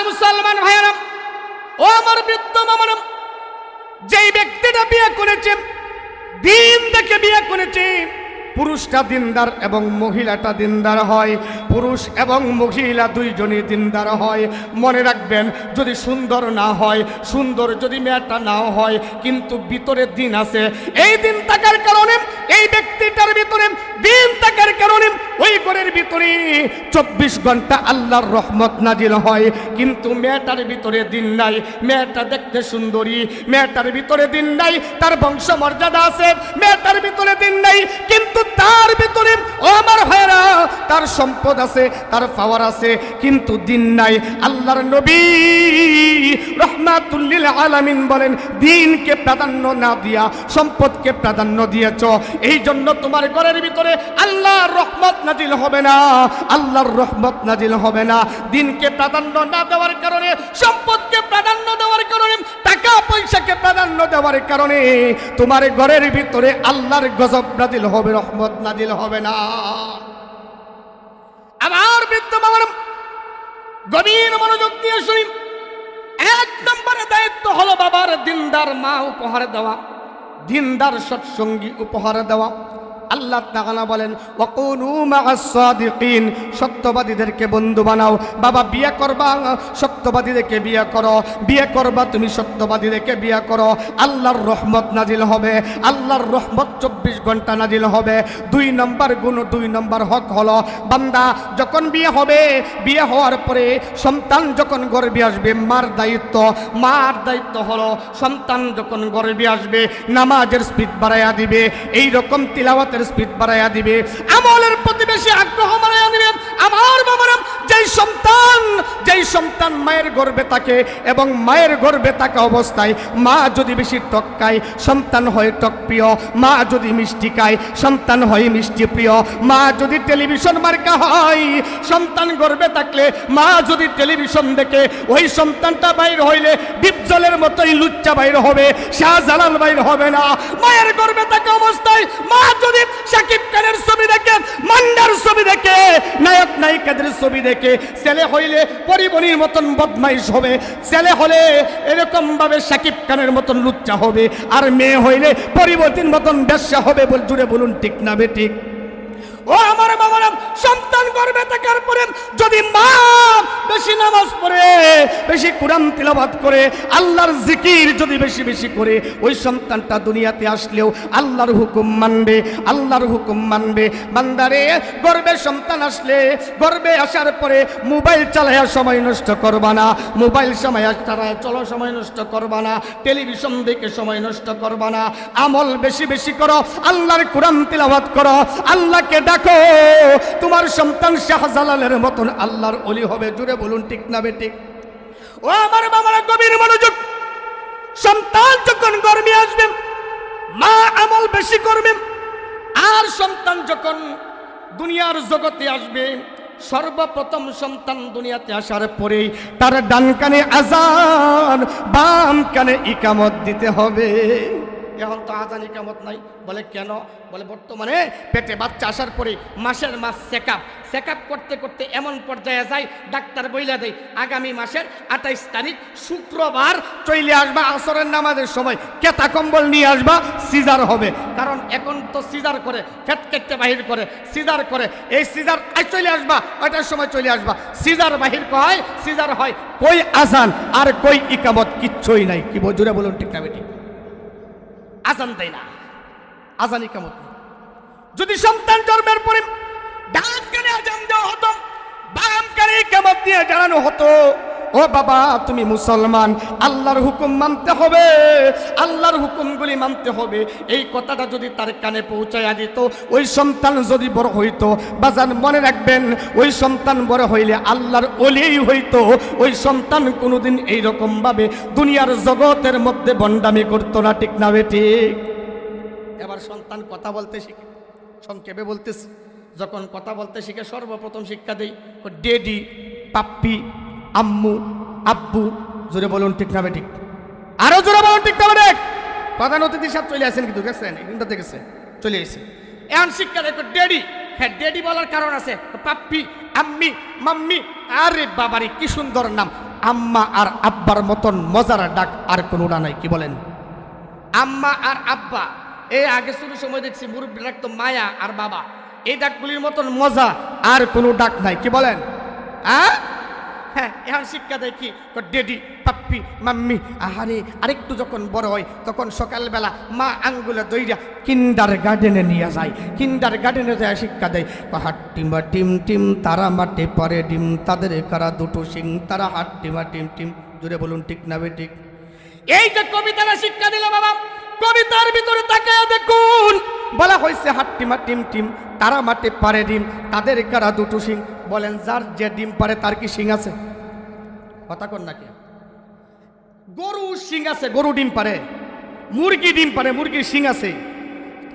মুসলমান ভাইয়েরা, ও আমার বৃদ্ধ মামারা, যেই ব্যক্তিটা বিয়ে করেছে, দিন দেখে বিয়ে করেছে, পুরুষটা দিনদার এবং মহিলাটা দিনদার হয়, পুরুষ এবং মহিলা দুইজনই দিনদার হয়। মনে রাখবেন, যদি সুন্দর না হয়, সুন্দর যদি মেয়েটা নাও হয়, কিন্তু ভিতরে দিন আছে, এই দিন থাকার কারণে, এই ব্যক্তিটার ভিতরে দিন থাকার কারণে ওই ঘরের ভিতরে 24 ঘন্টা আল্লাহর রহমত নাজিল হয়। কিন্তু মেয়েটার ভিতরে দিন নাই, মেয়েটা দেখতে সুন্দরী, মেয়েটার ভিতরে দিন নাই, তার বংশ মর্যাদা আছে, মেয়েটার ভিতরে দিন নাই, কিন্তু তার ভিতরে, ও আমার ভাইরা, তার সম্পদ আছে, তার পাওয়ার আছে, কিন্তু দিন নাই। আল্লাহর নবী রাহমাতুল লিল আলামিন বলেন, দিনকে প্রাধান্য না দিয়া সম্পদকে প্রাধান্য দিয়েছ, এই জন্য তোমার ঘরের ভিতরে আল্লাহর রহমত নাজিল হবে না, আল্লাহর রহমত নাজিল হবে না। দিনকে প্রাধান্য না দেওয়ার কারণে, সম্পদকে প্রাধান্য দেওয়ার কারণে, টাকা পয়সাকে প্রাধান্য দেওয়ার কারণে তোমার ঘরের ভিতরে আল্লাহর গজব নাজিল হবে, রহমত নাজিল হবে না। আমার বৃদ্ধ বাবার গভীর মনোযোগ দিয়ে শুনি, 1 নম্বরে দায়িত্ব হলো বাবার দিনদার মা উপহার দেওয়া, দিনদার সৎসঙ্গী উপহার দেওয়া। আল্লাহ তাআলা বলেন, ওয়াকুনু মা'আস সাদিকিন, সত্যবাদীদেরকে বন্ধু বানাও। বাবা বিয়ে করবা, সত্যবাদীদেরকে বিয়ে করো, বিয়ে করবা তুমি, সত্যবাদীদেরকে বিয়ে করো, আল্লাহর রহমত নাজিল হবে, আল্লাহর রহমত 24 ঘন্টা নাজিল হবে। 2 নম্বর গুণ, 2 নম্বর হক হলো, বান্দা যখন বিয়ে হবে, বিয়ে হওয়ার পরে সন্তান যখন গর্ভে আসবে, মার দায়িত্ব হলো, সন্তান যখন গর্ভে আসবে নামাজের স্পিড বাড়াইয়া দিবে, এই রকম তিলাওয়াতের স্পিড বাড়াইয়া দিবে, আমলের প্রতি বেশি আগ্রহ বাড়াইয়া দিবে। আমার বাবারা, যেই সন্তান মায়ের গর্ভে থাকে এবং মায়ের গর্ভে থাকা অবস্থায় মা যদি বেশি টক খায়, সন্তান হয় টক প্রিয়, মা যদি মিষ্টি খায়, সন্তান হয় মিষ্টি প্রিয়, মা যদি টেলিভিশন মার্কা হয়, সন্তান গর্ভে থাকলে মা যদি টেলিভিশন দেখে, ওই সন্তানটা বাইর হইলে ডিপজলের মতোই লুচ্চা বাইর হবে, শাহজালাল বাইর হবে না। মায়ের গর্ভে থাকা অবস্থায় মা যদি শাকিব খানের ছবি দেখে, মান্নার ছবি দেখে, নায়ক নায়িকাদের ছবি দেখে, ছেলে হইলে পরিবনির মতন বদমাইশ হবে, ছেলে হলে এরকম ভাবে শাকিব খানের মতন লুচ্চা হবে, আর মেয়ে হইলে পরিবর্তির মতন বেশ্যা হবে। জুড়ে বলুন ঠিক না বেঠিক? ও আমার বাবারা, সন্তান গর্ভে থাকার পরে যদি মা বেশি নামাজ পড়ে, বেশি কোরআন তিলাওয়াত করে, আল্লাহর জিকির যদি বেশি বেশি করে, ওই সন্তানটা দুনিয়াতে আসলেও আল্লাহর হুকুম মানবে, আল্লাহর হুকুম মানবে। বান্দারে, গর্ভে সন্তান আসলে, গর্ভে আসার পরে মোবাইল চালায়া সময় নষ্ট করবা না, মোবাইল চালায়া সময় নষ্ট করবা না, টেলিভিশন দেখে সময় নষ্ট করবা না, আমল বেশি বেশি করো, আল্লাহর কোরআন তিলাওয়াত করো, আল্লাহকে ডাকো, তোমার সন্তান শাহজালালের মতন আল্লাহর ওলি হবে। জুড়ে বলুন ঠিক না বেঠিক? ও আমার বাবারা, গভীর মনোযোগ। সন্তান যখন গর্ভে আসবে, মা আমল বেশি করবে, আর সন্তান যখন দুনিয়ার জগতে আসবে, সর্বপ্রথম সন্তান দুনিয়াতে আসার পরেই তার ডান কানে আযান, বাম কানে ইকামত দিতে হবে। এখন তো আযান ইকামত নাই। বলে কেন? বলে বর্তমানে পেটে বাচ্চা আসার পরে মাসের মাস চেক আপ করতে করতে এমন পর্যায়ে যায়, ডাক্তার বইলা দেয় আগামী মাসের 28 তারিখ শুক্রবার চলে আসবা, আসরের নামাজের সময় কেতা কম্বল নিয়ে আসবা, সিজার হবে। কারণ এখন তো সিজার করে, ফেট কেটে বাহির করে, সিজার করে, এই সিজার চলে আসবা, ওইটার সময় চলে আসবা, সিজার বাহির হয়, সিজার হয়। কই আযান আর কই ইকামত, কিচ্ছুই নাই। কি জোরে বলুন ঠিক না বেঠিক? আযান দেয় না, আযান ইকামত। যদি সন্তান জন্মের পরে ডান কানে আযান দেওয়া হতো, বাম কানে ইকামত দিয়ে জানানো হতো, ও বাবা তুমি মুসলমান, আল্লাহর হুকুম মানতে হবে, আল্লাহর হুকুমগুলি মানতে হবে, এই কথাটা যদি তার কানে পৌঁছায়া দিত, ওই সন্তান যদি বড় হইতো, বাজান মনে রাখবেন, ওই সন্তান বড় হইলে আল্লাহর ওলিই হইতো। ওই সন্তান কোনোদিন এইরকম ভাবে দুনিয়ার জগতের মধ্যে বন্ডামি করতো না। ঠিক না বেঠিক? এবার সন্তান কথা বলতে শিখে, সংক্ষেপে বলতেছি, যখন কথা বলতে শিখে সর্বপ্রথম শিক্ষা দেই ডেডি, পাপ্পি, আম্মু, আব্বু। জোরে বলুন ঠিক না বেঠিক? আরো জোরে বলুন ঠিক না বেঠিক? প্রধান অতিথি সাহেব চলে আসেন, কিন্তু দেখছেন কিন্তু দেখেছে চলে এসে এখন শিক্ষা দেখো ডেডি। হ্যাঁ, ডেডি বলার কারণ আছে, পাপ্পি, আম্মি, মাম্মি। আরে বাবারে কি সুন্দর নাম, আম্মা আর আব্বার মতন মজার ডাক আর কোনো নাই। কি বলেন? আম্মা আর আব্বা, এই আগে শুরু সময় দেখছি মুরব্বী ডাকতো মায়া আর বাবা, এই ডাকগুলির মতন মজা আর কোনো ডাক নাই। কি বলেন? হ্যাঁ, এখন শিক্ষা দেয় কি ডেডি, পাপ্পি, মাম্মি। আহারে আরেকটু যখন বড় হয় তখন সকালবেলা মা আঙ্গুলে দইরা কিন্ডার গার্ডেনে নিয়ে যায়। কিন্ডার গার্ডেনে যায় শিক্ষা দেয়, হাট্টিমা টিম টিম তারা মাঠে পরে ডিম, তাদের কারা দুটো সিং, তারা হাট্টিমা টিম টিম। জুড়ে বলুন ঠিক না বেঠিক? এই যে কবিতাটা শিক্ষা দিল বাবা, কবিতার ভিতরে তাকায় দেখুন, বলা হয়েছে হাট্টিমা টিম টিম তারা মাঠে পারে ডিম, তাদের কারা দুটো সিং। বলেন যার যে ডিম পারে তার কি সিং আছে? কথা কন নাকি? গরু সিং আছে, গরু ডিম পারে। মুরগি ডিম পারে, মুরগির সিং আছে।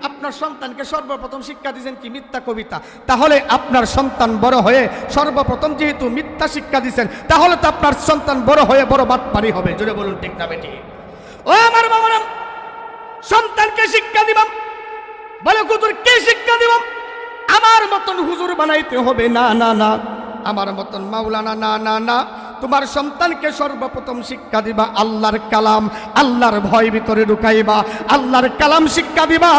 আপনার সন্তানকে সর্বপ্রথম শিক্ষা দিয়েছেন কি? মিথ্যা কবিতা। তাহলে আপনার সন্তান বড় হয়ে সর্বপ্রথম যেহেতু মিথ্যা শিক্ষা দিয়েছেন, তাহলে তো আপনার সন্তান বড় হয়ে বড় বাটপারি হবে। জোরে বলুন ঠিক না বেটি? ও আমার বাবারা, সন্তানকে শিক্ষা দিবাম, বলে হুজুর কে শিক্ষা দিবাম? আমার মতন হুজুর বানাইতে হবে না, না না। আমার মতন মাওলানা, না না না। তোমার সন্তানকে সর্বপ্রথম শিক্ষা দিবা আল্লাহর কালাম, আল্লাহর ভয় ভিতরে ঢুকাইবা, আল্লাহর কালাম শিক্ষা দিবা।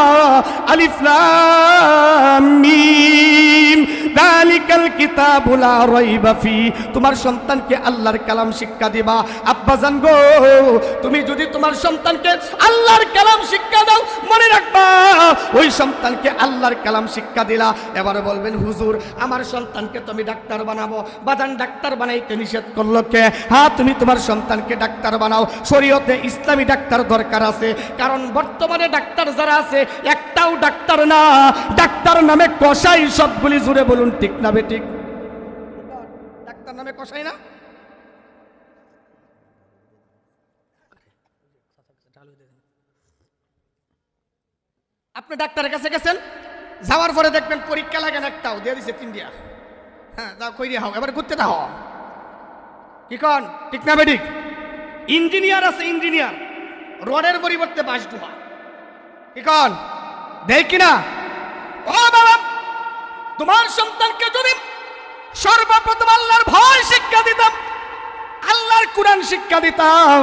আলিফ লাম মিম যালিকাল কিতাবু লা রাইবা ফি। তোমার সন্তানকে আল্লাহর কালাম শিক্ষা দিবা। আব্বাজান গো, তুমি যদি তোমার সন্তানকে আল্লাহর কালাম শিক্ষা দাও, মনে রাখবা ওই সন্তানকে আল্লাহর কালাম শিক্ষা দিলা। এবারে বলবেন হুজুর আমার সন্তানকে তুমি ডাক্তার বানাবো। বাদান ডাক্তার বানাইতে নিষেধ করলো কে? হ্যাঁ, তুমি তোমার সন্তানকে ডাক্তার বানাও। শরীয়তে ইসলামী ডাক্তার দরকার আছে, কারণ বর্তমানে ডাক্তার যারা আছে একটাও ডাক্তার না, ডাক্তার নামে কসাই সবগুলি। জুড়ে বলুন ঠিক না বেঠিক? ডাক্তার নামে কসাই না? আপনি ডাক্তারের কাছে গেছেন, যাওয়ার পরে দেখবেন পরীক্ষা লাগেন একটাও, দিয়ে দিছে 3 দিয়া। হ্যাঁ, দাও কই দিয়া, এবার ঘুরতে দাও। কি কন ঠিক না বেঠিক? ইঞ্জিনিয়ার আছে, ইঞ্জিনিয়ার রডের পরিবর্তে বাঁশ ডুবা। কি কন দেখ কিনা? ও বাবা, তোমার সন্তানকে যদি সর্বপ্রথম আল্লাহর ভয় শিক্ষা দিতাম, আল্লাহর কুরআন শিক্ষা দিতাম,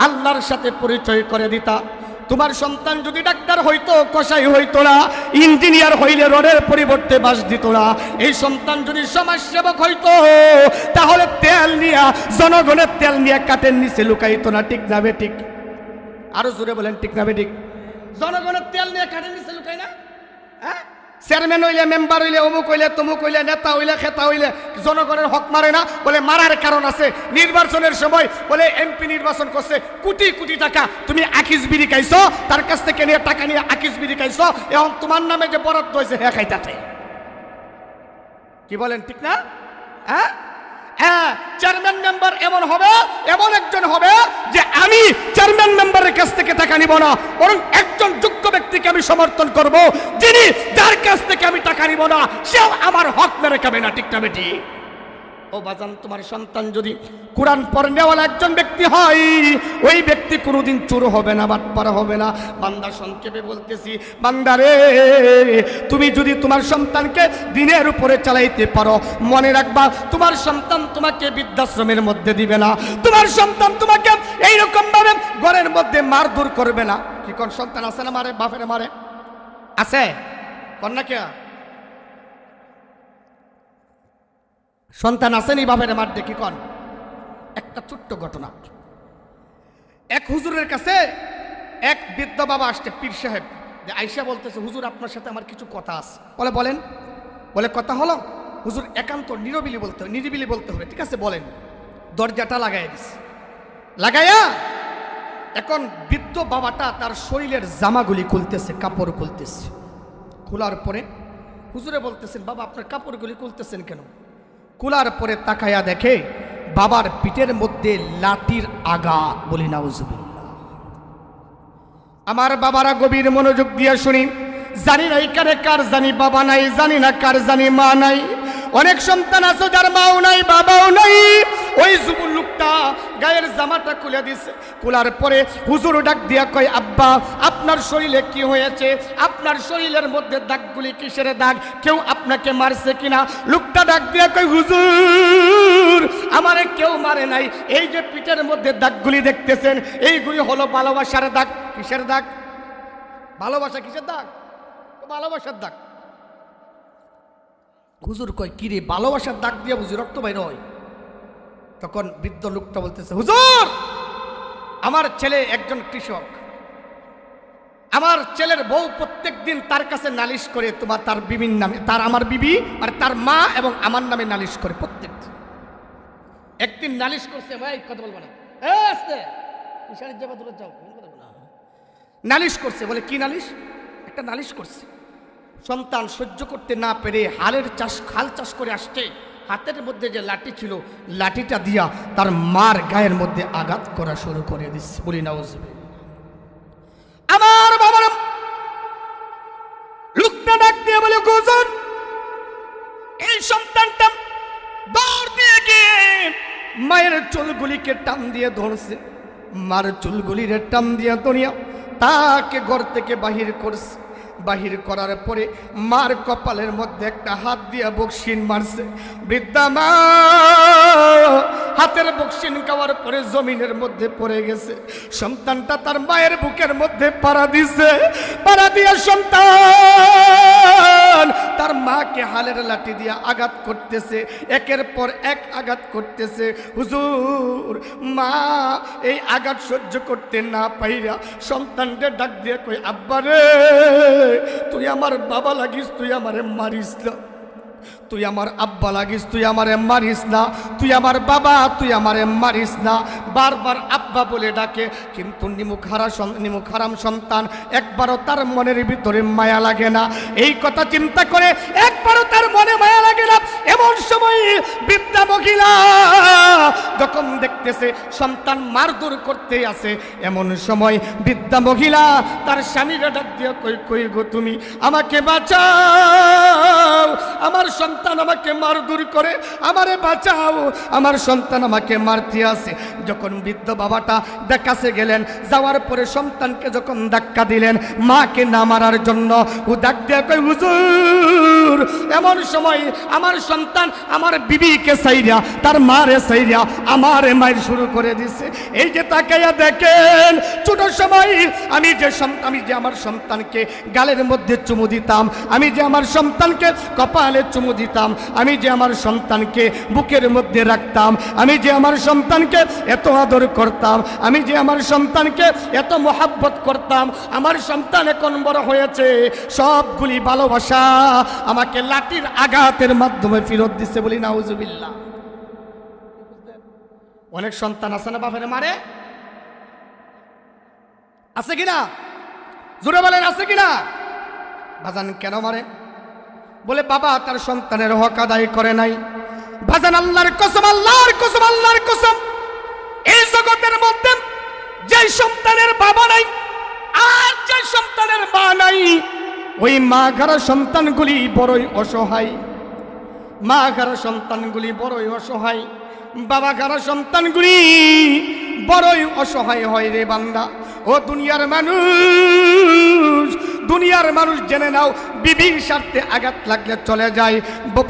আল্লাহর সাথে পরিচয় করে দিতাম, তোমার সন্তান যদি ডাক্তার হইতো, কসাই হইতো না, ইঞ্জিনিয়ার হইলে রডের পরিবর্তে বাঁশ দিত না। এই সন্তান যদি সমাজসেবক হইতো, তাহলে তেল নিয়ে, জনগণের তেল নিয়ে কাটের নিচে লুকাইতো না। ঠিক না বেঠিক? আরো জোরে বলেন ঠিক না বেঠিক? জনগণের তেল নিয়ে কাটের নিচে লুকাই না? হ্যাঁ, চেয়ারম্যান হইলে, মেম্বার হইলে, অমুক হইলে, তমুক হইলে, নেতা হইলে, খেতা হইলে জনগণের হক মারে না? বলে মারার কারণ আছে। নির্বাচনের সময় বলে এমপি নির্বাচন করছে, কোটি কোটি টাকা তুমি আকিস বিড়ি খাইছো, তার কাছ থেকে নিয়ে টাকা নিয়ে আকিস বিড়ি খাইছো, এখন তোমার নামে যে বরাদ্দ হয়েছে হ্যাঁ খাইতাছে। কি বলেন ঠিক না? হ্যাঁ হ্যাঁ, চেয়ারম্যান মেম্বার এমন হবে, এমন একজন হবে যে আমি চেয়ারম্যান মেম্বারের কাছ থেকে টাকা নিব না, বরং একজন যোগ্য ব্যক্তিকে আমি সমর্থন করব, যিনি যার কাছ থেকে আমি টাকা নিব না সেও আমার হক মেরে খাবে না। ঠিক না বেটি? ও বাজান, তোমার সন্তান যদি কোরআন পড়নেওয়ালা একজন ব্যক্তি হয়, ওই ব্যক্তি কোনোদিন চোর হবে না, বাটপার হবে না। বান্দা, সংক্ষেপে বলতেছি, বান্দারে তুমি যদি তোমার সন্তানকে দিনের উপরে চালাইতে পারো, মনে রাখবা তোমার সন্তান তোমাকে বৃদ্ধাশ্রমের মধ্যে দিবে না, তোমার সন্তান তোমাকে এইরকম ভাবে ঘরের মধ্যে মারধর করবে না। কি কোন সন্তান আছে না মারে, বাপের মারে? আছে কন্যা কে? সন্তান আসেনি বাপের মার দেখি কন? একটা ছোট্ট ঘটনা। এক হুজুরের কাছে এক বৃদ্ধ বাবা আসছে, পীর সাহেব, যে আইসা বলতেছে, হুজুর আপনার সাথে আমার কিছু কথা আছে। বলে বলেন। বলে কথা হলো হুজুর একান্ত নিরিবিলি বলতে হবে, নিরিবিলি বলতে হবে। ঠিক আছে বলেন। দরজাটা লাগাইয়া দিস, লাগাইয়া এখন বৃদ্ধ বাবাটা তার শরীরের জামাগুলি খুলতেছে, কাপড় খুলতেছে। খোলার পরে হুজুরে বলতেছেন, বাবা আপনার কাপড়গুলি খুলতেছেন কেন? খোলার পরে তাকায়া দেখে বাবার পিঠের মধ্যে লাঠির আঘাত। বলি নাউজুবিল্লাহ। আমার বাবারা গভীর মনোযোগ দিয়ে শুনি। জানি না এখানে কার জানি বাবা নাই, জানি না কার জানি মা নাই। অনেক সন্তান আছে যার মাও নাই, বাবাও নাই। ও ওই যুবক লোকটা গায়ের জামাটা খুলে দিছে। খোলার পরে হুজুর ডাক দিয়া কয়, আব্বা আপনার শরীরে কি হয়েছে? আপনার শরীরের মধ্যে দাগগুলি কিসের দাগ? কেউ আপনাকে মারছে কিনা? লোকটা ডাক দিয়া কয়, হুজুর আমারে কেউ মারে নাই, এই যে পিঠের মধ্যে দাগগুলি দেখতেছেন এইগুলি হলো ভালোবাসার দাগ। কিসের দাগ? ভালোবাসা। কিসের দাগ? ভালোবাসার দাগ। হুজুর কয়, কি রে ভালোবাসার দাগ দিয়ে বুঝি রক্ত বাইর হয়? তখন বৃদ্ধ লোকটা বলতেছে, হুজুর আমার ছেলে একজন কৃষক, আমার ছেলের বউ প্রত্যেক দিন তার কাছে নালিশ করে, তোমার তার বিবির নামে, তার আমার বিবি আর তার মা এবং আমার নামে নালিশ করে প্রত্যেক দিন। একদিন নালিশ করছে, ভাই কথা বলবো না, নালিশ করছে। বলে কি নালিশ? একটা নালিশ করছে, সন্তান সহ্য করতে না পেরে খাল চাষ করে আসছে, হাতের মধ্যে যে লাঠি ছিল লাঠিটা দিয়া তার মার গায়ের মধ্যে আঘাত করা শুরু করে দিচ্ছে। বলি নাউজুবিল্লাহ। আমার বাবার লোকটা ডাক দিয়ে বলে, হুজুর এই সন্তানটা দৌড় দিয়ে গিয়ে মায়ের চুলগুলিকে টান দিয়ে ধরছে, মার চুলগুলির টান দিয়ে ধরিয়া তাকে ঘর থেকে বাহির করছে। বাহির করার পরে মার কপালের মধ্যে একটা হাত দিয়া বকশিন মারছে। বৃদ্ধা মা হাতের বকশিন খাওয়ার পরে জমিনের মধ্যে পড়ে গেছে। সন্তানটা তার মায়ের বুকের মধ্যে পাড়া দিছে। পাড়া দিয়া সন্তান তার মাকে হালের লাঠি দিয়া আঘাত করতেছে, একের পর এক আঘাত করতেছে। হুজুর মা এই আঘাত সহ্য করতে না পাইরা সন্তানকে ডাক দিয়ে কই, আব্বা রে তুই আমার বাবা লাগিস, তুই আমারে মারিস না। তুই আমার আব্বা লাগিস, তুই আমারে মারিস না। তুই আমার বাবা, তুই আমারে মারিস না। বারবার আব্বা বলে ডাকে, কিন্তু নিমুখ হারাম সন্তান একবারও তার মনের ভিতরে মায়া লাগে না। এই কথা চিন্তা করে একবারও তার মনে মায়া লাগে না। এমন সময় বৃদ্ধা মহিলা যখন দেখতেছে সন্তান মারধর করতে আছে, এমন সময় বৃদ্ধা মহিলা তার স্বামীরা ডাক দিয়ে কই, কই গো তুমি আমাকে বাঁচাও, আমার সন্তান আমাকে মারধর করে, আমারে বাঁচাও, আমার সন্তান আমাকে মারতে আছে। যখন বৃদ্ধ বাবাটা দেখাতে গেলেন, যাওয়ার পরে সন্তানকে যখন ধাক্কা দিলেন মাকে না মারার জন্য, ও ডাক দিয়ে কই, হুজুর এমন সময় আমার সন্তান আমার বিবিকে সাইরা তার মারে সাইরা আমারে মাইর শুরু করে দিছে। এই যে তাকাইয়া দেখেন, ছোট সময় আমি যে আমার সন্তানকে গালের মধ্যে চুমু দিতাম, আমি যে আমার সন্তানকে কপালে চুমু দিতাম, আমি যে আমার সন্তানকে বুকের মধ্যে রাখতাম, আমি যে আমার সন্তানকে এত আদর করতাম, আমি যে আমার সন্তানকে এত মোহাব্বত করতাম, আমার সন্তান এখন বড় হয়েছে, সবগুলি ভালোবাসা আমাকে লাঠির আঘাতের মাধ্যমে ফেরত দিচ্ছে। বলি নাউজুবিল্লাহ। অনেক সন্তান আছে না বাপের মারে? আছে কিনা? জোরে বলেন আছে কিনা? বাজান কেন মারে? বলে বাবা তার সন্তানের হক আদায় করে নাই। বাজান আল্লাহর কসম, আল্লাহর কসম, আল্লাহর কসম, এই জগতের মধ্যে যে সন্তানের বাবা নাই আর যে সন্তানের মা নাই, ওই মা ঘাড়া সন্তানগুলি বড়ই অসহায়। মা ঘাড়া সন্তানগুলি বড়ই অসহায়, বাবা ঘাড়া সন্তানগুলি বড়ই অসহায় হয় রে বান্দা। ও দুনিয়ার মানুষ জেনে নাও, বিবির স্বার্থে আঘাত লাগলে চলে যায়,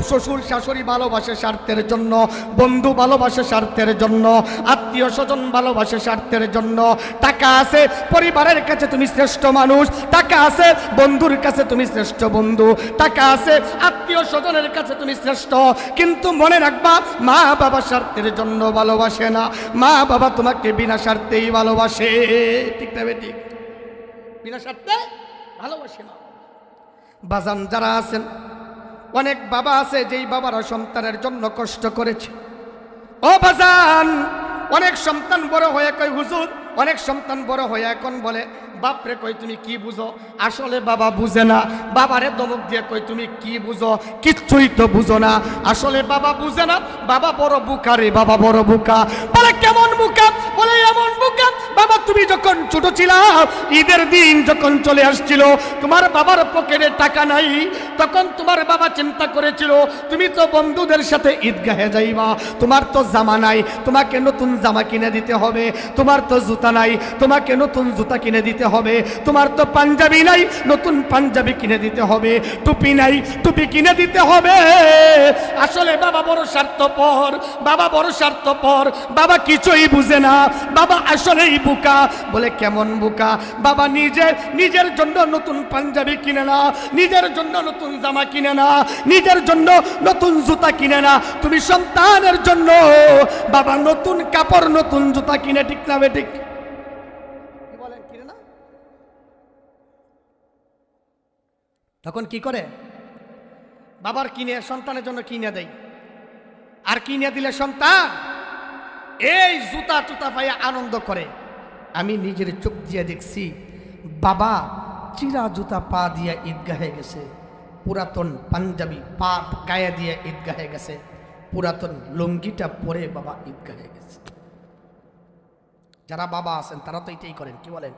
শ্বশুর শাশুড়ি ভালোবাসে স্বার্থের জন্য, বন্ধু ভালোবাসে স্বার্থের জন্য, আত্মীয় স্বজন ভালোবাসে স্বার্থের জন্য। টাকা আছে পরিবারের কাছে তুমি শ্রেষ্ঠ মানুষ, টাকা আছে বন্ধুর কাছে তুমি শ্রেষ্ঠ বন্ধু, টাকা আছে আত্মীয় স্বজনের কাছে তুমি শ্রেষ্ঠ। কিন্তু মনে রাখবা, মা বাবা স্বার্থের জন্য ভালোবাসে না, মা বাবা তোমাকে বিনা স্বার্থেই ভালোবাসে। ঠিক না বেঠিক? বিনা স্বার্থে ভালোবাসে না। বাজান যারা আছেন, অনেক বাবা আছে যেই বাবারা সন্তানের জন্য কষ্ট করেছে। ও বাজান, অনেক সন্তান বড় হয়ে কই, হুজুর অনেক সন্তান বড় হয়ে এখন বলে, বাপরে কই তুমি কি বুঝো? আসলে বাবা বুঝে না। বাবারে ধমক দিয়ে কই তুমি কি বুঝো? কিচ্ছুই তো বুঝো না। আসলে বাবা বুঝে না, বাবা বড় বুকা রে, বাবা বড় বুকা। বলে কেমন বুকা? বলে এমন বুকা, বাবা তুমি যখন ছোট ছিলা, ঈদের দিন যখন চলে আসছিল, তোমার বাবার পকেটে টাকা নাই, তখন তোমার বাবা চিন্তা করেছিল তুমি তো বন্ধুদের সাথে ঈদগাহে যাইবা, তোমার তো জামা নাই, তোমাকে নতুন জামা কিনে দিতে হবে, তোমার তো জুতা নাই, তোমাকে নতুন জুতা কিনে দিতে হবে, তোমার তো পাঞ্জাবি নাই, নতুন পাঞ্জাবি কিনে দিতে হবে, টুপি নাই, টুপি কিনে দিতে হবে। আসলে বাবা বড় স্বার্থপর, বাবা বড় স্বার্থপর, বাবা কিছুই বুঝে না, বাবা আসলেই বোকা। বলে কেমন বোকা? বাবা নিজের জন্য নতুন পাঞ্জাবি কিনে না, নিজের জন্য নতুন জামা কিনে না, নিজের জন্য নতুন জুতা কিনে না, তুমি সন্তানের জন্য বাবা নতুন কাপড় নতুন জুতা কিনে, ঠিক না বেঠিক? কি বলেন, কিনে না? তখন কি করে? বাবার কিনে সন্তানের জন্য কিনে দেয়, আর কিনে দিলে সন্তান এই জুতা টুতা পাইয়া আনন্দ করে। আমি নিজের চোখ দিয়ে দেখছি, বাবা চিরা জুতা পা দিয়া ঈদগাহে গেছে, পুরাতন পাঞ্জাবি পা গায়ে দিয়ে ঈদগাহে গেছে, পুরাতন লুঙ্গিটা পরে বাবা ঈদগাহে গেছে। যারা বাবা আছেন তারা তো এটাই করেন, কি বলেন?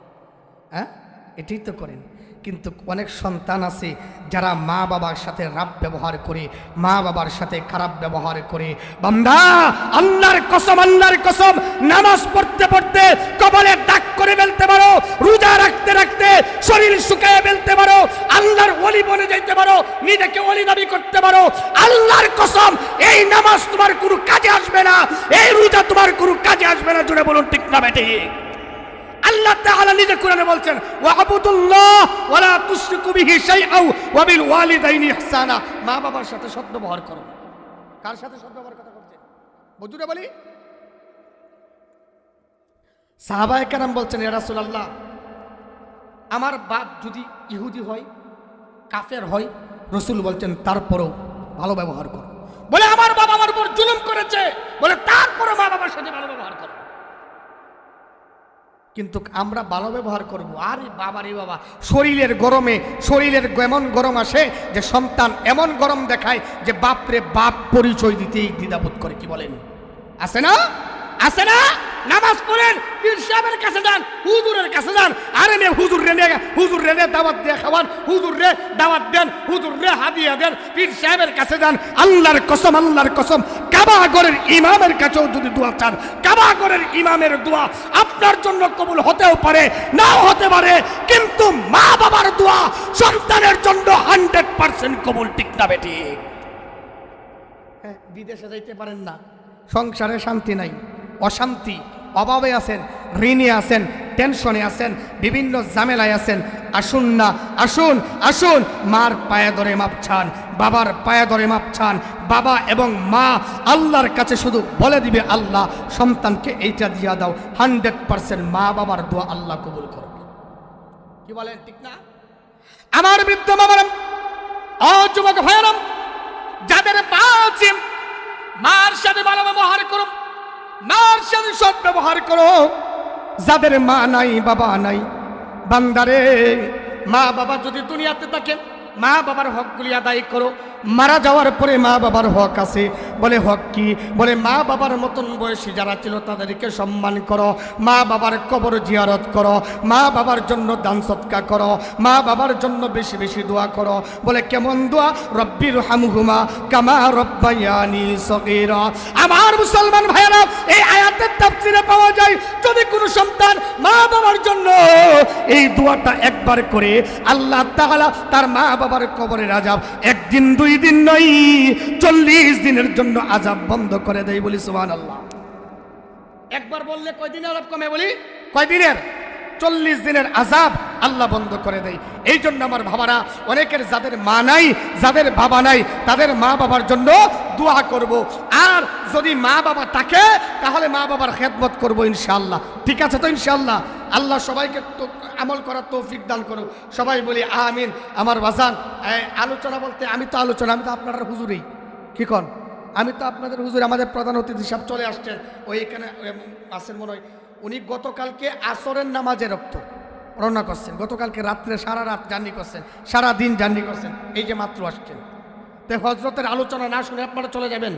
হ্যাঁ, এটাই তো করেন। কিন্তু অনেক সন্তান আছে যারা মা বাবার সাথে রাব ব্যবহার করে, মা বাবার সাথে খারাপ ব্যবহার করে। বান্দা, আল্লাহর কসম, আল্লাহর কসম, নামাজ পড়তে পড়তে কপালে দাগ করে ফেলতে পারো, রোজা রাখতে রাখতে শরীর শুকিয়ে ফেলতে পারো, আল্লাহর ওলি বনে যাইতে পারো, নিজেকে ওলি দাবি করতে পারো। আল্লাহর কসম, এই নামাজ তোমার কোনো কাজে আসবে না, এই রোজা তোমার কোনো কাজে আসবে না। জুড়ে বলুন ঠিক না বেঠিক? আল্লাহ তাআলা নিজে কোরআনে বলছেন, ওয়াবুদুল্লাহ ওয়ালা তুশরিকু বিহি শাইআন ওয়া বিল ওয়ালিদাইনি ইহসানা। মা বাবার সাথে সদ্ব্যবহার করো। কার সাথে সদ্ব্যবহার কথা বলছে? বুঝুরে বলি। সাহাবায়ে কেরাম বলছেন, ইয়া রাসূলুল্লাহ, আমার বাপ যদি ইহুদি হয়, কাফের হয়, রাসূল বলছেন তারপরেও ভালো ব্যবহার করো। বলে আমার বাবা আমার উপর জুলুম করেছে, বলে তারপরে মা বাবার সাথে ভালো ব্যবহার করো। কিন্তু আমরা ভালো ব্যবহার করব, আর বাবারে বাবা শরীরের গরমে, শরীরের এমন গরম আসে যে সন্তান এমন গরম দেখায় যে বাপরে বাপ পরিচয় দিতেই দ্বিধাবোধ করে। কি বলেন? আছে না? আছে না? নামাজ পড়েন, পীর সাহেবের কাছে যান, হুজুরের কাছে যান, আরে মে হুজুর রে দাওয়াত দিয়ে খাওয়ান, হুজুর রে দাওয়াত দেন, হুজুর রে হাদিয়া দেন, পীর সাহেবের কাছে যান। আল্লাহর কসম, আল্লাহর কসম, কাবা ঘরের ইমামের কাছেও যদি দোয়া চান, কাবা ঘরের ইমামের দোয়া আপনার জন্য কবুল হতেও পারে, নাও হতে পারে, কিন্তু মা বাবার দোয়া সন্তানের জন্য 100% কবুল, ঠিক না বেঠিক? হ্যাঁ, বিদেশে যাইতে পারেন না, সংসারে শান্তি নাই, অশান্তি, অভাবে আছেন, ঋণে আছেন, টেনশনে আছেন, বিভিন্ন ঝামেলায় আছেন। আসুন না, আসুন, আসুন, মার পায়ে ধরে মাপ চান, বাবার পায়ে ধরে মাপ চান। বাবা এবং মা আল্লাহর কাছে শুধু বলে দিবে, আল্লাহ সন্তানকে এইটা দিয়া দাও, 100% মা বাবার দোয়া আল্লাহ কবুল করবে। কি বলেন, ঠিক না? আমার বৃদ্ধ বাবারাম, যুবক ভাইয়ারাম, যাদের মা আছে, মার সাথে ভালো ব্যবহার করো, মার সাথে সৎ ব্যবহার করো। যাদের মা নাই, বাবা নাই, বান্দারে, মা বাবা যদি দুনিয়াতে থাকে, মা বাবার হকগুলি আদায় করো। মারা যাওয়ার পরে মা বাবার হক আছে। বলে হক কি? বলে মা বাবার মতন বয়সী যারা ছিল তাদেরকে সম্মান করো, মা বাবার কবর জিয়ারত করো, মা বাবার জন্য দান সদকা করো, মা বাবার জন্য বেশি বেশি দোয়া করো। বলে কেমন দোয়া? রব্বির হামহুমা কামা রব্বায়ানি সগীরা। আমার মুসলমান ভাইয়েরা, এই আয়াতের তাফসীরে পাওয়া যায়, যদি কোনো সন্তান মা বাবার জন্য এই দোয়াটা একবার করে, আল্লাহ তাআলা তার মা বাবার কবরের আযাব একদিন দুই দিন নয়, 40 দিনের জন্য আযাব বন্ধ করে দেয়। বলি সুবহানাল্লাহ। একবার বললে কয়দিন আযাব কমে? বলি কয়দিনের? 40 দিনের আযাব আল্লাহ বন্ধ করে দেয়। এই জন্য আমার বাবারা, অনেকের যাদের মা নাই, যাদের বাবা নাই, তাদের মা বাবার জন্য দোয়া করব। আর যদি মা বাবা থাকে তাহলে মা বাবার খেদমত করব ইনশাআল্লাহ। ঠিক আছে তো ইনশাআল্লাহ? আল্লাহ সবাইকে তো আমল করার তৌফিক দান করুক। সবাই বলি আমিন। আমার বাজান, আলোচনা বলতে আমি তো আপনার হুজুরই, কি কন? আমি তো আপনাদের হুজুর। আমাদের প্রধান অতিথি সব চলে আসছেন, ওই এখানে আসেন মনে হয়। উনি গতকালকে আসরের নামাজে রওনা করছেন, গতকালকে রাত্রে সারা রাত জার্নি করছেন, সারা দিন জার্নি করছেন, এই যে মাত্র আসছেন। তো হজরতের আলোচনা না শুনে আপনারা চলে যাবেন?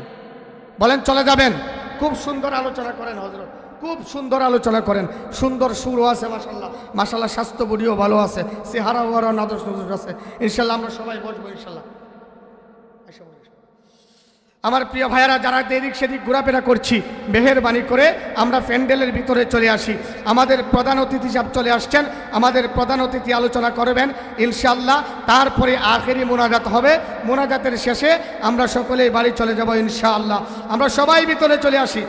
বলেন চলে যাবেন? খুব সুন্দর আলোচনা করেন হজরত। খুব সুন্দর আলোচনা করেন, সুন্দর সুরও আছে মাশাল্লাহ, মাশাল্লাহ স্বাস্থ্য বডিও ভালো আছে, চেহারা ওয়ারা নাদর নজর আছে। ইনশাল্লাহ আমরা সবাই বসবো ইনশাল্লাহ। আমার প্রিয় ভাইয়েরা, যারা এদিক সেদিক ঘোরাফেরা করছি, মেহেরবানি করে আমরা প্যান্ডেলের ভিতরে চলে আসি। আমাদের প্রধান অতিথি সাহেব চলে আসছেন, আমাদের প্রধান অতিথি আলোচনা করবেন ইনশাআল্লাহ। তারপরে আখেরি মোনাজাত হবে, মোনাজাতের শেষে আমরা সকলেই বাড়ি চলে যাব ইনশাআল্লাহ। আমরা সবাই ভিতরে চলে আসি,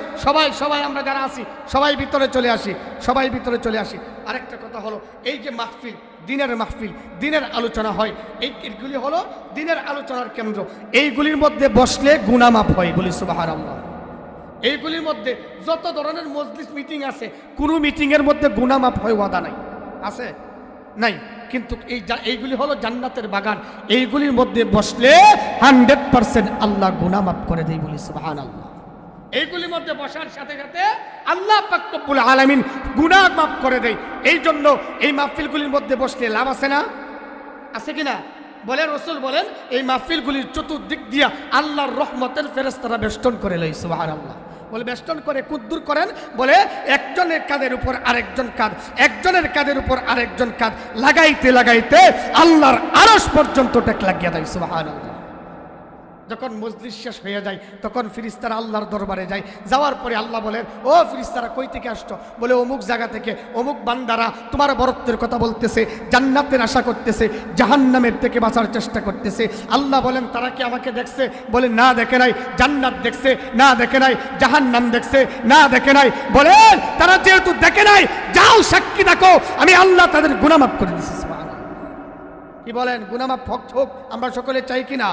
সবাই আমরা যারা আছি সবাই ভিতরে চলে আসি, সবাই ভিতরে চলে আসি। আরেকটা কথা হলো, এই যে মাহফিল, দিনের মাহফিল, দিনের আলোচনা হয়, এইগুলি হলো দিনের আলোচনার কেন্দ্র। এইগুলির মধ্যে বসলে গুনাহ মাফ হয়, বলি সুবহানাল্লাহ। এইগুলির মধ্যে যত ধরনের মজলিস মিটিং আছে, কোনো মিটিংয়ের মধ্যে গুনাহ মাফ হয় ওয়াদা নাই, আছে নাই? কিন্তু এইগুলি হলো জান্নাতের বাগান, এইগুলির মধ্যে বসলে 100% আল্লাহ গুনাহ মাফ করে দেয়, বলি সুবহানাল্লাহ। এইগুলির মধ্যে বসার সাথে সাথে আল্লাহ পাক রব্বুল আলামিন গুনাহ মাফ করে দেয়। এই জন্য এই মাহফিলগুলির মধ্যে বসলে লাভ আছে না? আছে কিনা বলেন? রাসূল বলেন, এই মাহফিলগুলির চতুর্দিক দিয়া আল্লাহর রহমতের ফেরেশতারা বেষ্টন করে লয়, সুবহানাল্লাহ। বলে বেষ্টন করে কুদ্দুর করেন, বলে একজনের কাঁধের উপর আরেকজন কাঁধ, একজনের কাঁধের উপর আরেকজন কাঁধ লাগাইতে লাগাইতে আল্লাহর আরশ পর্যন্ত টেক লাগিয়ে দেয়, সুবহানাল্লাহ। যখন মজলিস শেষ হয়ে যায় তখন ফেরেশতারা আল্লাহর দরবারে যায়, যাওয়ার পরে আল্লাহ বলেন, ও ফেরেশতারা কই থেকে আসছো? বলে অমুক জায়গা থেকে। অমুক বান্দারা তোমার বরত্বের কথা বলতেছে, জান্নাতের আশা করতেছে, জাহান্নামের থেকে বাঁচার চেষ্টা করতেছে। আল্লাহ বলেন, তারা কি আমাকে দেখছে? বলে না, দেখে নাই। জান্নাত দেখছে? না, দেখে নাই। জাহান্নাম দেখছে? না, দেখে নাই। বলেন, তারা যেহেতু দেখে নাই, যাও সাক্ষী দেখো, আমি আল্লাহ তাদের গুনাহ মাফ করে দিয়েছি, সুবহানাল্লাহ। কি বলেন? গুনাহ মাফ হোক আমরা সকলে চাই কিনা?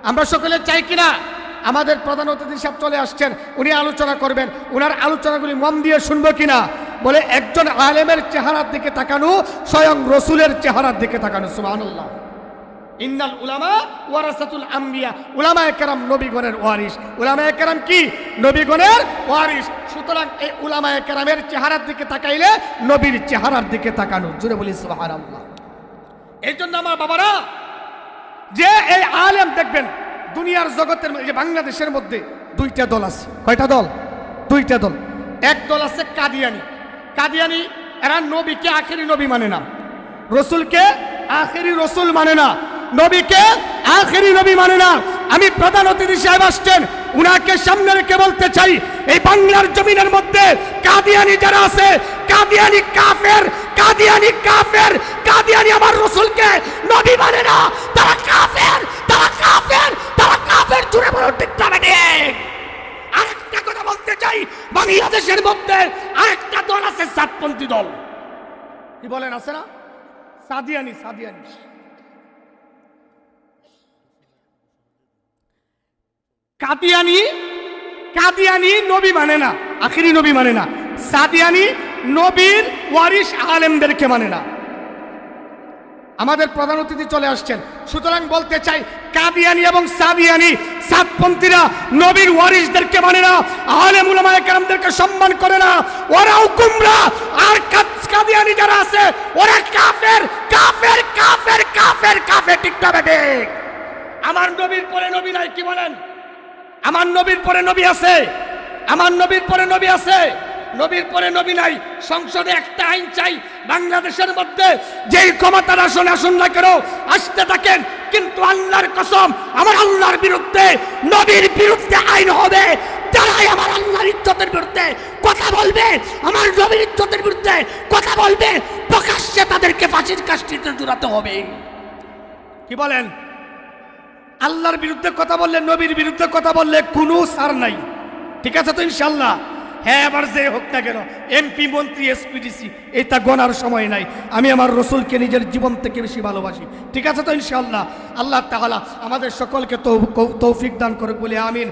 আমরা সকলে চাই কিনা? আমাদের প্রধান অতিথি সাহেব চলে আসছেন, উনি আলোচনা করবেন, উনার আলোচনাগুলি মন দিয়ে শুনবো কিনা? বলে একজন আলেমের চেহারার দিকে তাকানো স্বয়ং রসুলের চেহারার দিকে তাকানো, সুবহানাল্লাহ। ইন্নাল উলামা ওয়ারাসাতুল আম্বিয়া, উলামায়ে কেরাম নবীগণের ওয়ারিস। উলামায়ে কেরাম কি? নবীগণের ওয়ারিস। সুতরাং এই উলামায়ে কেরামের চেহারার দিকে তাকাইলে নবীর চেহারার দিকে তাকানো, জুড়ে বলি সুবহানাল্লাহ। এই জন্য আমার বাবারা, যে এই আলেম দেখবেন দুনিয়ার জগতের মধ্যে, বাংলাদেশের মধ্যে দুইটা দল আছে। কয়টা দল? দুইটা দল। এক দল আছে কাদিয়ানি। কাদিয়ানি এরা নবীকে আখেরি নবী মানে না, রসুলকে আখেরি রসুল মানে না, নবীকে আখেরি নবী মানে না। আমি প্রধান অতিথি সাহেব আসছেন, উনাকে সামনে রেখে বলতে চাই, এই বাংলার জমিনের মধ্যে কাদিয়ানি যারা আছে, কাদিয়ানি কাফের, কাদিয়ানি কাফের, কাদিয়ানি আমার রসুলকে নবী মানে না, তারা কাফের, তারা কাফের, তারা কাফের। জুড়ে বলো ঠিক না? আরেকটা কথা বলতে চাই, বাংলাদেশের মধ্যে আরেকটা দল আছে, সাতপন্থী দল। কি বলেন, আছে না? সাদিয়ানি, সাদিয়ানি। কাদিয়ানি, কাদিয়ানি নবী মানে না, আখেরি নবী মানে না। সাদিয়ানি নবীর ওয়ারিস আলেমদেরকে মানে না। আমাদের প্রধান অতিথি চলে আসছেন, সুতরাং বলতে চাই, কাদিয়ানি এবং সাদিয়ানি সাতপন্থীরা নবীর ওয়ারিসদেরকে মানে না, আলেম উলামায়ে কেরামদেরকে সম্মান করে না, ওরাও গুমরা। আর কাদিয়ানি যারা আছে ওরা কাফের, কাফের, কাফের, কাফের, কাফের। ঠিক না বেঠিক? আমার নবীর পরে নবী নাই। কি বলেন? আমার নবীর পরে নবী আছে, আমার নবীর পরে নবী আছে, নবীর পরে নবী নাই। সংসদে একটা আইন চাই, বাংলাদেশের মধ্যে যেই ক্ষমতার আসনে আসুন না কেন আসতে থাকেন, কিন্তু আল্লাহর কসম, আমার আল্লাহর বিরুদ্ধে, নবীর বিরুদ্ধে আইন হবে। যারাই আমার আল্লাহর ইজ্জতের বিরুদ্ধে কথা বলবে, আমার নবীর ইজ্জতের বিরুদ্ধে কথা বলবে, প্রকাশ্যে তাদেরকে ফাঁসির কাষ্ঠিতে ঝুলাতে হবে। কি বলেন? আল্লাহর বিরুদ্ধে কথা বললে, নবীর বিরুদ্ধে কথা বললে কোনো ছাড় নাই। ঠিক আছে তো ইনশাল্লাহ? হ্যাঁ, আবার যে হোক না কেন, এমপি, মন্ত্রী, এসপিডিসি, এটা গণার সময় নাই। আমি আমার রসুলকে নিজের জীবন থেকে বেশি ভালোবাসি। ঠিক আছে তো ইনশাল্লাহ? আল্লাহ তাআলা আমাদের সকলকে তৌফিক দান করুক বলে আমিন।